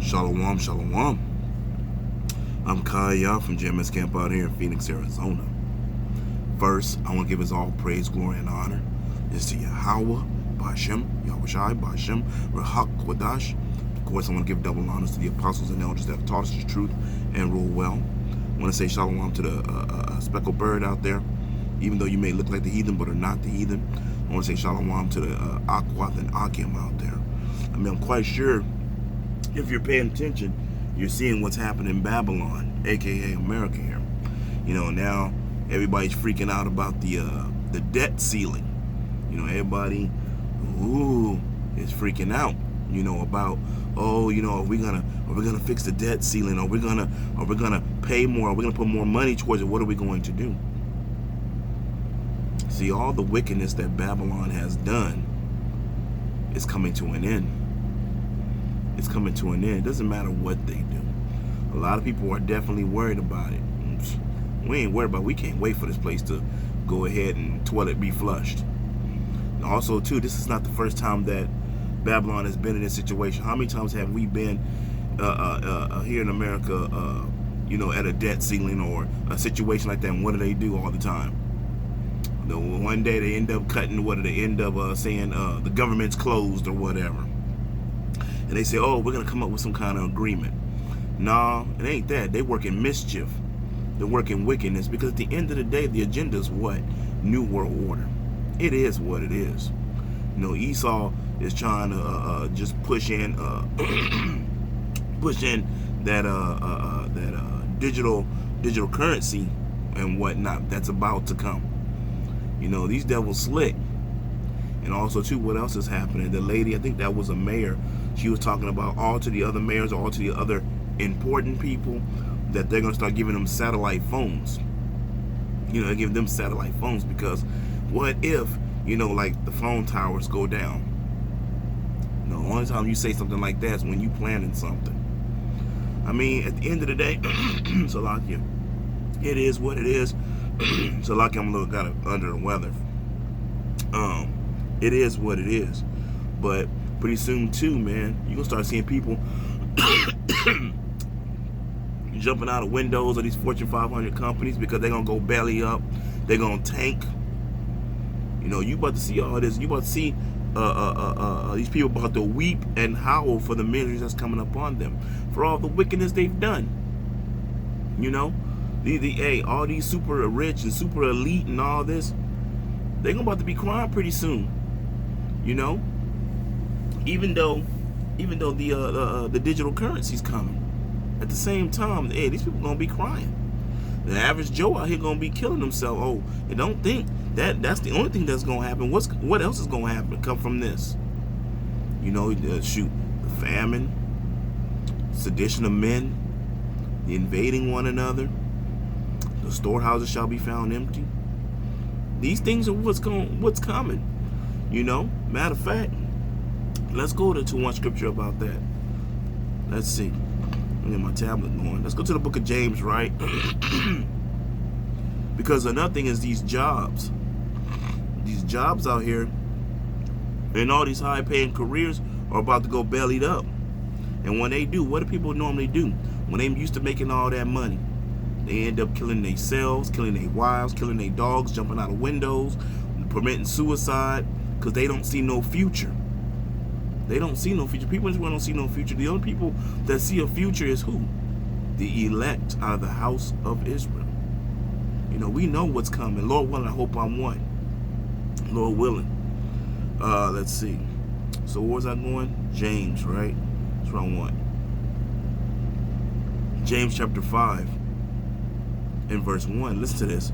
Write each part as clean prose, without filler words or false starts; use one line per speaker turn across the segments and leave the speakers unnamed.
Shalom, shalom. I'm Kaya from GMS Camp out here in Phoenix, Arizona. First, I want to give us all praise, glory, and honor is to Yahweh, Ba'ashem, Yahushai, Ba'ashem, Rahak, Quadash. Of course, I want to give double honors to the apostles and elders that have taught us the truth and rule well. I want to say shalom to the speckled bird out there, even though you may look like the heathen but are not the heathen. I want to say shalom to the Akwath and Akim out there. I mean, I'm quite sure if you're paying attention, you're seeing what's happening in Babylon, aka America here. You know, now everybody's freaking out about the debt ceiling. You know, everybody is freaking out, you know, about, oh, you know, are we gonna fix the debt ceiling? Are we gonna pay more? Are we gonna put more money towards it? What are we going to do? See, all the wickedness that Babylon has done is coming to an end. It's coming to an end. It doesn't matter what they do. A lot of people are definitely worried about it. We ain't worried about it. We can't wait for this place to go ahead and toilet be flushed. And also, too, this is not the first time that Babylon has been in this situation. How many times have we been here in America, you know, at a debt ceiling or a situation like that? And what do they do all the time? One day they end up cutting, what do they end up saying? The government's closed or whatever. And they say, oh, we're going to come up with some kind of agreement. No, it ain't that. They work in mischief. They're working wickedness, because at the end of the day, the agenda is what? New world order. It is what it is. You know, Esau is trying to just push in that digital currency and whatnot that's about to come. You know, these devils slick. And also, too, what else is happening? The lady, I think that was a mayor, she was talking about all to the other mayors, all to the other important people, that they're going to start giving them satellite phones. You know, they give them satellite phones, because what if, you know, like the phone towers go down? You know, the only time you say something like that is when you planning something. I mean, at the end of the day, Salakia, it is what it is. Salakia, I'm a little got under the weather. It is what it is. But pretty soon, too, man, you're going to start seeing people jumping out of windows of these Fortune 500 companies because they're going to go belly up. They're going to tank. You know, you about to see all this. You about to see these people about to weep and howl for the miseries that's coming upon them, for all the wickedness they've done. You know, all these super rich and super elite and all this, they're going about to be crying pretty soon. You know, even though the digital currency's coming, at the same time, hey, these people gonna be crying. The average Joe out here gonna be killing himself. Oh, and don't think that's the only thing that's gonna happen. What else is gonna happen? Come from this? You know, shoot, the famine, sedition of men, the invading one another. The storehouses shall be found empty. These things are what's coming. You know, matter of fact, let's go to one scripture about that. Let's see. Let me get my tablet going. Let's go to the book of James, right? Because another thing is these jobs. These jobs out here and all these high-paying careers are about to go bellied up. And when they do, what do people normally do? When they used to making all that money, they end up killing themselves, killing their wives, killing their dogs, jumping out of windows, permitting suicide, because they don't see no future. They don't see no future. People in this world don't see no future. The only people that see a future is who? The elect out of the house of Israel. You know, we know what's coming. Lord willing, I hope I'm one. Lord willing. Let's see. So where was I going? James, right? That's what I want. James chapter 5 and verse 1. Listen to this.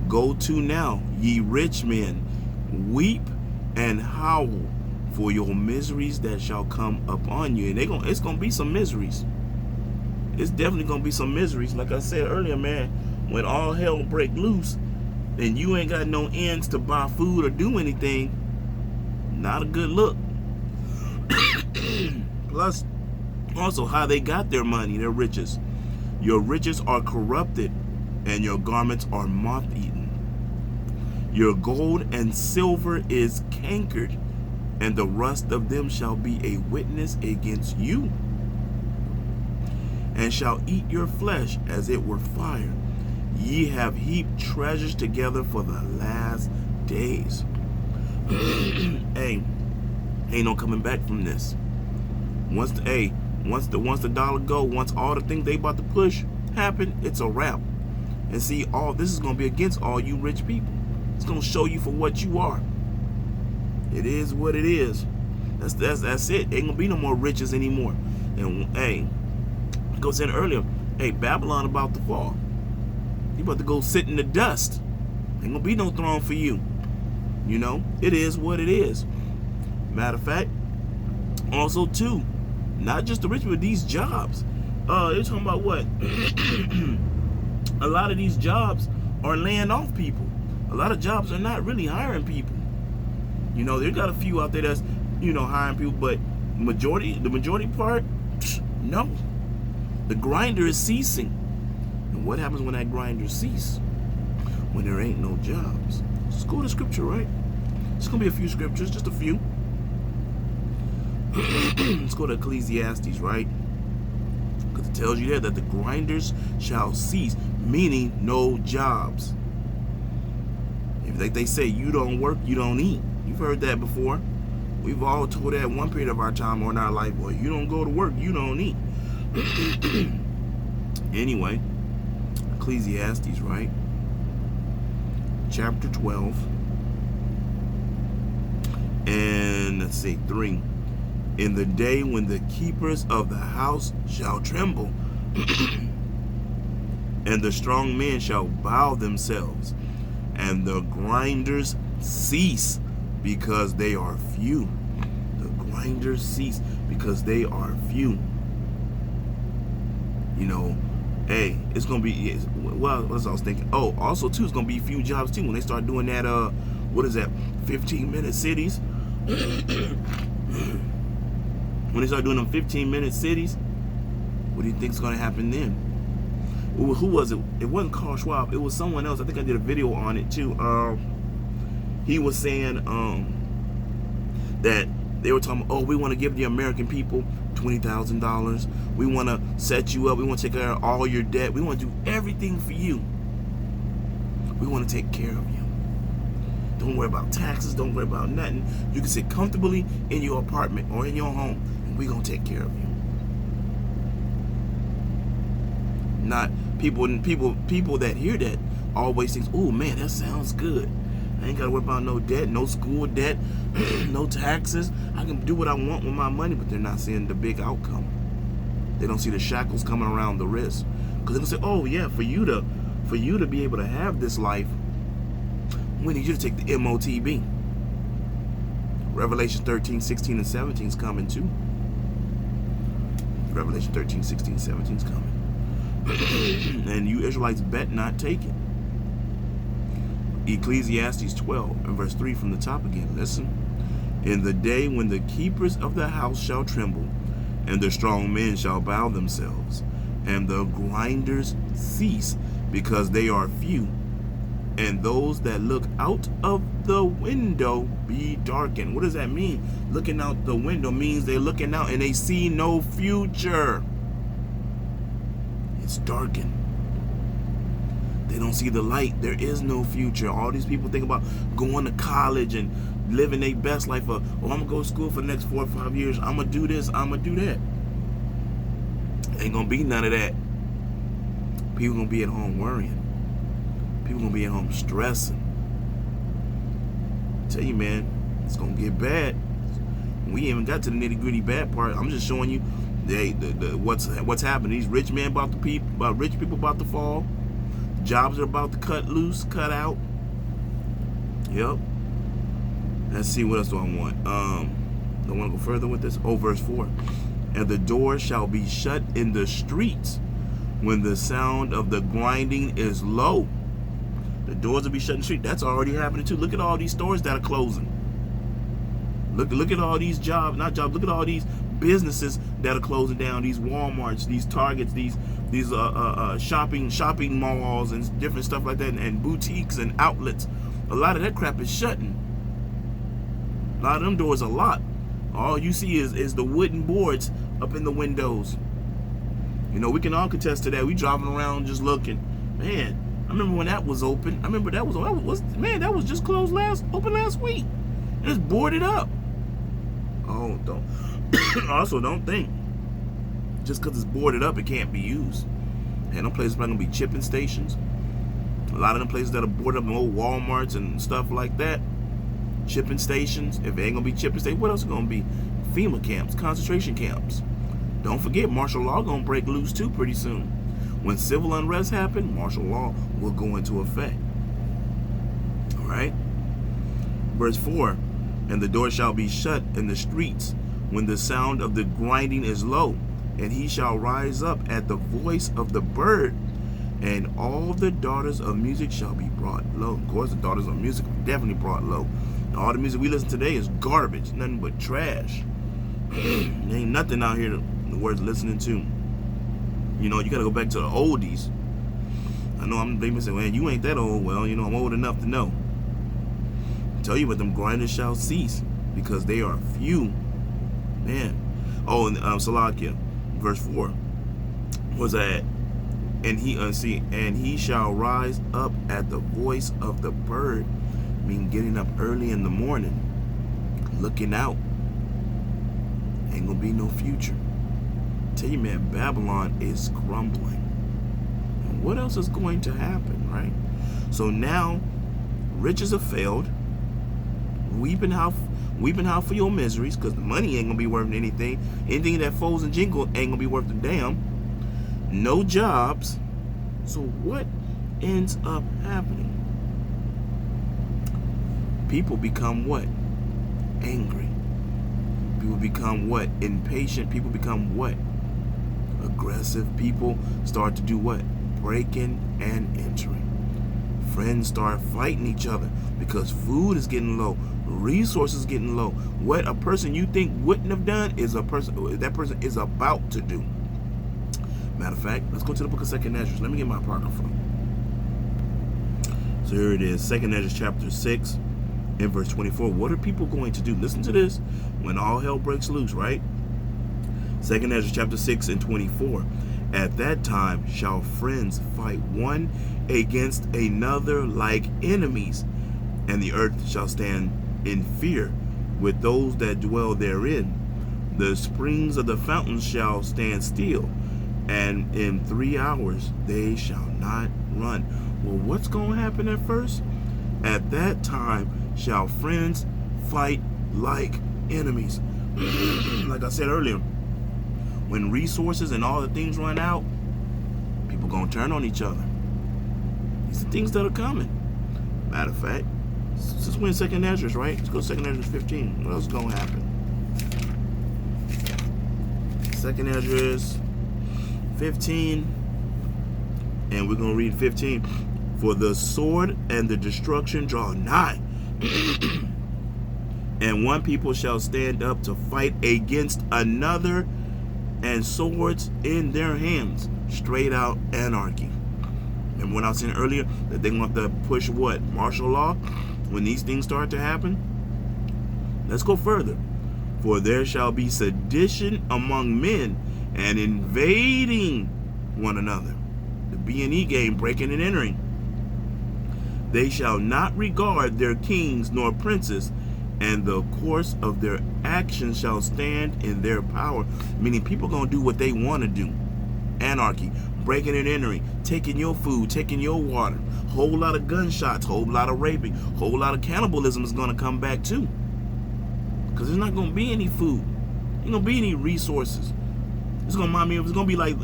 Go to now, ye rich men, weep and howl for your miseries that shall come upon you. And it's gonna be some miseries. It's definitely gonna be some miseries. Like I said earlier, man, when all hell break loose and you ain't got no ends to buy food or do anything, not a good look. Plus, also how they got their money, their riches. Your riches are corrupted and your garments are moth-eaten. Your gold and silver is cankered, and the rust of them shall be a witness against you. and shall eat your flesh as it were fire. Ye have heaped treasures together for the last days. Hey, ain't no coming back from this. Once the dollar go, once all the things they about to push happen, it's a wrap. And see, all this is gonna be against all you rich people. It's gonna show you for what you are. It is what it is. That's it. Ain't gonna be no more riches anymore. And hey, like I was saying earlier, hey, Babylon about to fall. You about to go sit in the dust. Ain't gonna be no throne for you. You know, it is what it is. Matter of fact, also too, not just the rich, but these jobs. They're talking about what? A lot of these jobs are laying off people. A lot of jobs are not really hiring people. You know, there got a few out there that's, you know, hiring people, but the majority part, no. The grinder is ceasing. And what happens when that grinder ceases? When there ain't no jobs. Let's go to scripture, right? It's gonna be a few scriptures, just a few. Let's go to Ecclesiastes, right? Because it tells you there that the grinders shall cease, meaning no jobs. If they say you don't work, you don't eat. You've heard that before. We've all told that one period of our time or in our life, well, you don't go to work, you don't eat. Anyway, Ecclesiastes, right? Chapter 12. And let's see, 3. In the day when the keepers of the house shall tremble, and the strong men shall bow themselves, and the grinders cease because they are few. The grinders cease because they are few. You know, hey, it's gonna be, well, what I was thinking. Oh, also too, it's gonna be few jobs too when they start doing that. What is that? 15-minute cities. When they start doing them 15-minute cities, what do you think is gonna happen then? Who was it? It wasn't Carl Schwab. It was someone else. I think I did a video on it too. He was saying that they were talking, oh, we want to give the American people $20,000. We want to set you up. We want to take care of all your debt. We want to do everything for you. We want to take care of you. Don't worry about taxes. Don't worry about nothing. You can sit comfortably in your apartment or in your home, and we're going to take care of you. Not people that hear that always think, oh man, that sounds good. I ain't got to worry about no debt, no school debt, no taxes. I can do what I want with my money, but they're not seeing the big outcome. They don't see the shackles coming around the wrist. Because they'll say, oh yeah, for you to be able to have this life, we need you to take the MOTB. Revelation 13, 16, and 17 is coming too. Revelation 13, 16, 17 is coming. And you Israelites bet not take it. Ecclesiastes 12 and verse 3 from the top again. Listen. In the day when the keepers of the house shall tremble, and the strong men shall bow themselves, and the grinders cease, because they are few, and those that look out of the window be darkened. What does that mean? Looking out the window means they're looking out and they see no future. It's darkened. They don't see the light. There is no future. All these people think about going to college and living their best life. Oh, I'm going to go to school for the next 4 or 5 years. I'm going to do this. I'm going to do that. Ain't going to be none of that. People going to be at home worrying. People going to be at home stressing. I tell you, man, it's going to get bad. We ain't even got to the nitty-gritty bad part. I'm just showing you what's happening. These rich men rich people about to fall. Jobs are about to cut out. Yep. Let's see, what else do I want? Don't want to go further with this. Oh, verse 4. And the door shall be shut in the streets when the sound of the grinding is low. The doors will be shut in the street. That's already happening too. Look at all these stores that are closing. Look at all these look at all these businesses that are closing down. These Walmarts, these Targets, these shopping malls and different stuff like that, and boutiques and outlets. A lot of that crap is shutting. A lot of them doors are locked. All you see is the wooden boards up in the windows. You know, we can all contest to that. We driving around just looking. Man, I remember when that was open. I remember that was just closed open last week. And it's boarded up. Oh, don't. Also, don't think just because it's boarded up, it can't be used. And them places are going to be chipping stations. A lot of them places that are boarded up, old Walmarts and stuff like that. Chipping stations. If it ain't going to be chipping stations, what else is going to be? FEMA camps, concentration camps. Don't forget, martial law going to break loose too pretty soon. When civil unrest happens, martial law will go into effect. All right? Verse 4, and the door shall be shut in the streets when the sound of the grinding is low, and he shall rise up at the voice of the bird, and all the daughters of music shall be brought low. Of course, the daughters of music are definitely brought low. And all the music we listen to today is garbage, nothing but trash. There ain't nothing out here worth listening to. You know, you gotta go back to the oldies. I know they may say, well, you ain't that old. Well, you know, I'm old enough to know. I tell you what, them grinders shall cease, because they are few. Man. Oh, and Salakia, verse 4 was that, and he shall rise up at the voice of the bird, meaning getting up early in the morning, looking out. Ain't gonna be no future. I tell you, man, Babylon is crumbling. And what else is going to happen, right? So now, riches have failed. Weeping how for your miseries, because the money ain't gonna be worth anything. Anything that folds and jingle ain't gonna be worth a damn. No jobs. So what ends up happening? People become what? Angry. People become what? Impatient. People become what? Aggressive. People start to do what? Breaking and entering. Friends start fighting each other because food is getting low, resources getting low. What a person you think wouldn't have done is that person is about to do. Matter of fact, let's go to the book of 2nd Ezra. Let me get my apocrypha. So here it is, 2nd Ezra chapter 6 and verse 24. What are people going to do? Listen to this. When all hell breaks loose, right? 2nd Ezra chapter 6 and 24. At that time shall friends fight one against another like enemies, and the earth shall stand in fear with those that dwell therein. The springs of the fountains shall stand still, and in 3 hours they shall not run. Well, what's going to happen at first? At that time shall friends fight like enemies. Like I said earlier, when resources and all the things run out, people gonna turn on each other. These are things that are coming. Matter of fact, since we're in 2nd Ezra, right? Let's go to 2nd Ezra 15. What else is gonna happen? 2nd Ezra 15, and we're gonna read 15. For the sword and the destruction draw nigh, and one people shall stand up to fight against another, and swords in their hands. Straight out anarchy. Remember when I was saying earlier that they want to push what? Martial law? When these things start to happen? Let's go further. For there shall be sedition among men, and invading one another. The B&E game, breaking and entering. They shall not regard their kings nor princes, and the course of their actions shall stand in their power. Meaning people gonna do what they want to do. Anarchy, breaking and entering, taking your food, taking your water. Whole lot of gunshots, whole lot of raping, whole lot of cannibalism is gonna come back too. Because there's not gonna be any food. Ain't gonna be any resources. It's gonna remind me of, it's gonna be like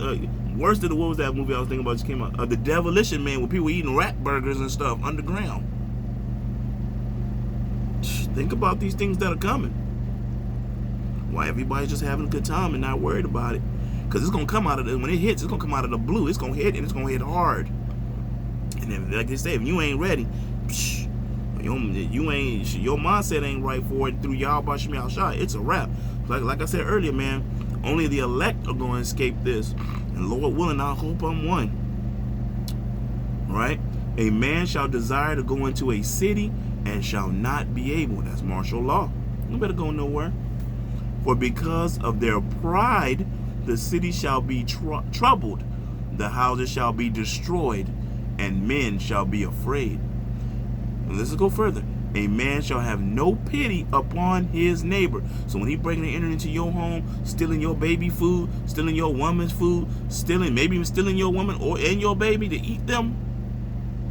worse than what was that movie I was thinking about just came out? The Demolition Man, where people eating rat burgers and stuff underground. Think about these things that are coming. Why everybody's just having a good time and not worried about it. Because it's going to come out of the, when it hits, it's going to come out of the blue. It's going to hit, and it's going to hit hard. And then, like they say, if you ain't ready, your mindset ain't right for it through Yahweh Bashim Yahshua, it's a wrap. Like I said earlier, man, only the elect are going to escape this. And Lord willing, I hope I'm one. Right? A man shall desire to go into a city and shall not be able. That's martial law. You better go nowhere. For because of their pride, the city shall be troubled, the houses shall be destroyed, and men shall be afraid. And let's go further. A man shall have no pity upon his neighbor. So when he breaking and entering into your home, stealing your baby food, stealing your woman's food, maybe even stealing your woman and your baby to eat them,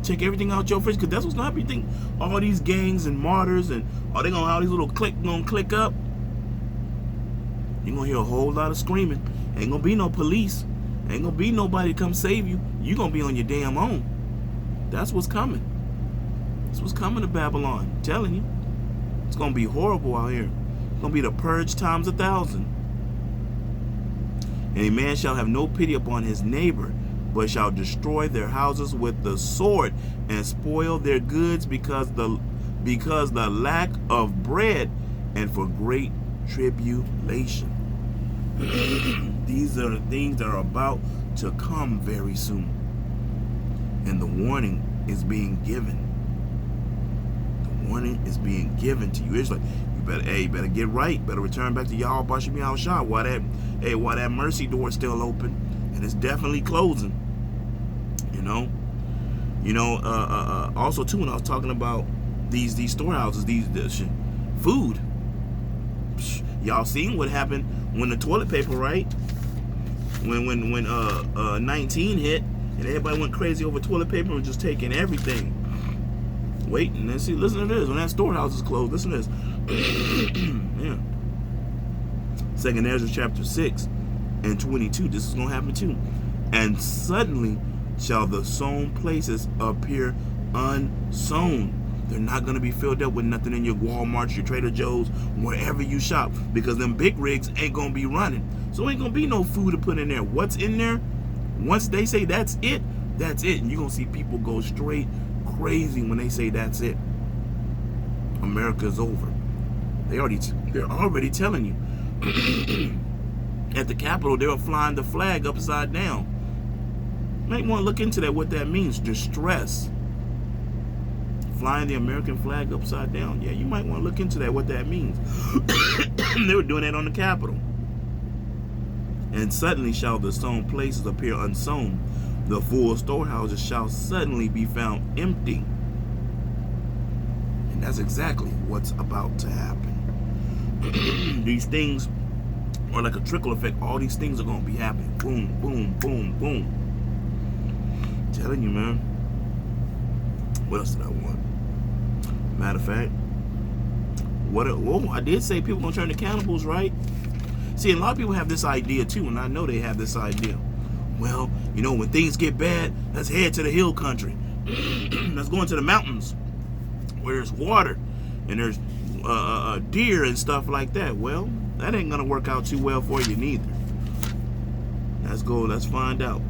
check everything out your fridge, because that's what's gonna happen. You think all these gangs and martyrs and all these little gonna click up? You're gonna hear a whole lot of screaming. Ain't gonna be no police. Ain't gonna be nobody to come save you. You're gonna be on your damn own. That's what's coming. That's what's coming to Babylon. I'm telling you. It's gonna be horrible out here. It's gonna be the purge times 1,000. And a man shall have no pity upon his neighbor, but shall destroy their houses with the sword and spoil their goods because the lack of bread and for great tribulation. These are the things that are about to come very soon. And the warning is being given. The warning is being given to you. It's like, you better get right. Better return back to Yahweh Bashim Yahushua while that mercy door is still open. And it's definitely closing. Also too, when I was talking about these storehouses, these food. Y'all seen what happened when the toilet paper, right? When 19 hit and everybody went crazy over toilet paper and just taking everything. Wait and then see, listen to this. When that storehouse is closed, listen to this. Yeah. 2nd Ezra chapter 6 and 22. This is gonna happen too. And suddenly shall the sown places appear unsown. They're not going to be filled up with nothing in your Walmarts, your Trader Joe's, wherever you shop, because them big rigs ain't going to be running. So ain't going to be no food to put in there. What's in there, once they say that's it, that's it. And you're going to see people go straight crazy when they say that's it. America's over. They're already telling you. At the Capitol, they were flying the flag upside down. Might want to look into that, what that means. Distress. Flying the American flag upside down. Yeah, you might want to look into that, what that means. They were doing that on the Capitol. And suddenly shall the sown places appear unsown. The full storehouses shall suddenly be found empty. And that's exactly what's about to happen. These things are like a trickle effect. All these things are going to be happening. Boom, boom, boom, boom. I'm telling you, man. What else did I want? Matter of fact, I did say people gonna turn to cannibals, right? See, a lot of people have this idea too, and I know they have this idea. Well, when things get bad, let's head to the hill country. Let's go into the mountains where there's water and there's deer and stuff like that. Well, that ain't gonna work out too well for you neither. Let's go. Let's find out.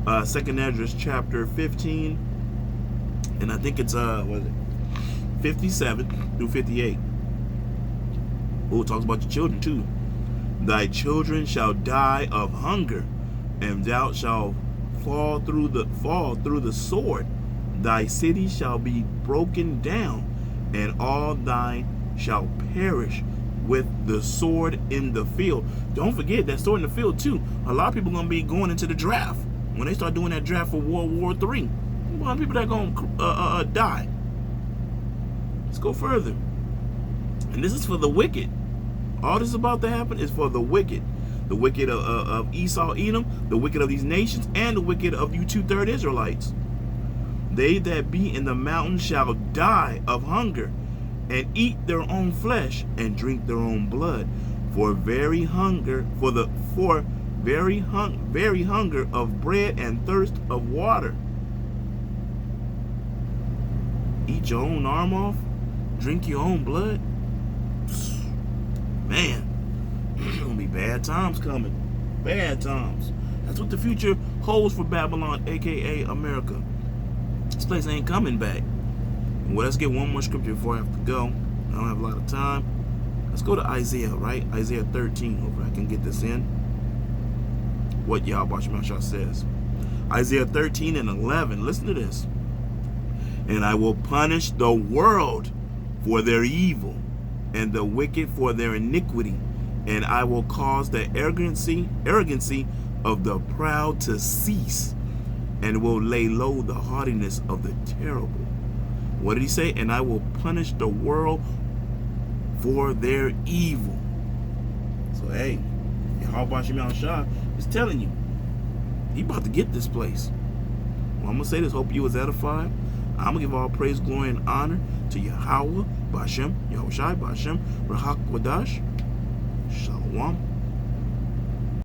2nd Ezra chapter 15, and I think it's 57 through 58. Oh, it talks about your children too. Thy children shall die of hunger, and thou shalt fall through the sword. Thy city shall be broken down, and all thine shall perish with the sword in the field. Don't forget that sword in the field too. A lot of people are gonna be going into the draft when they start doing that draft for World War III. A lot of people that are gonna die. Let's go further. And this is for the wicked. All this is about to happen is for the wicked. The wicked of Esau, Edom, the wicked of these nations, and the wicked of you 2/3 Israelites. They that be in the mountains shall die of hunger, and eat their own flesh, and drink their own blood. For very hunger of bread and thirst of water. Eat your own arm off, drink your own blood. Man, there's gonna be bad times coming. Bad times. That's what the future holds for Babylon, aka America. This place ain't coming back. Well, let's get one more scripture before I have to go. I don't have a lot of time. Let's go to Isaiah, right? Isaiah 13. Hopefully I can get this in. What Yahweh Shemashah says. Isaiah 13 and 11. Listen to this. And I will punish the world for their evil, and the wicked for their iniquity, and I will cause the arrogancy of the proud to cease, and will lay low the haughtiness of the terrible. What did he say? And I will punish the world for their evil. So hey, Yahweh Shemel Shah is telling you, he about to get this place. Well, I'm gonna say this. Hope you was edified. I'm gonna give all praise, glory, and honor to Yahweh, Ba'ashem, Yahushai, Ba'ashem, Rahak Wadash. Shalom.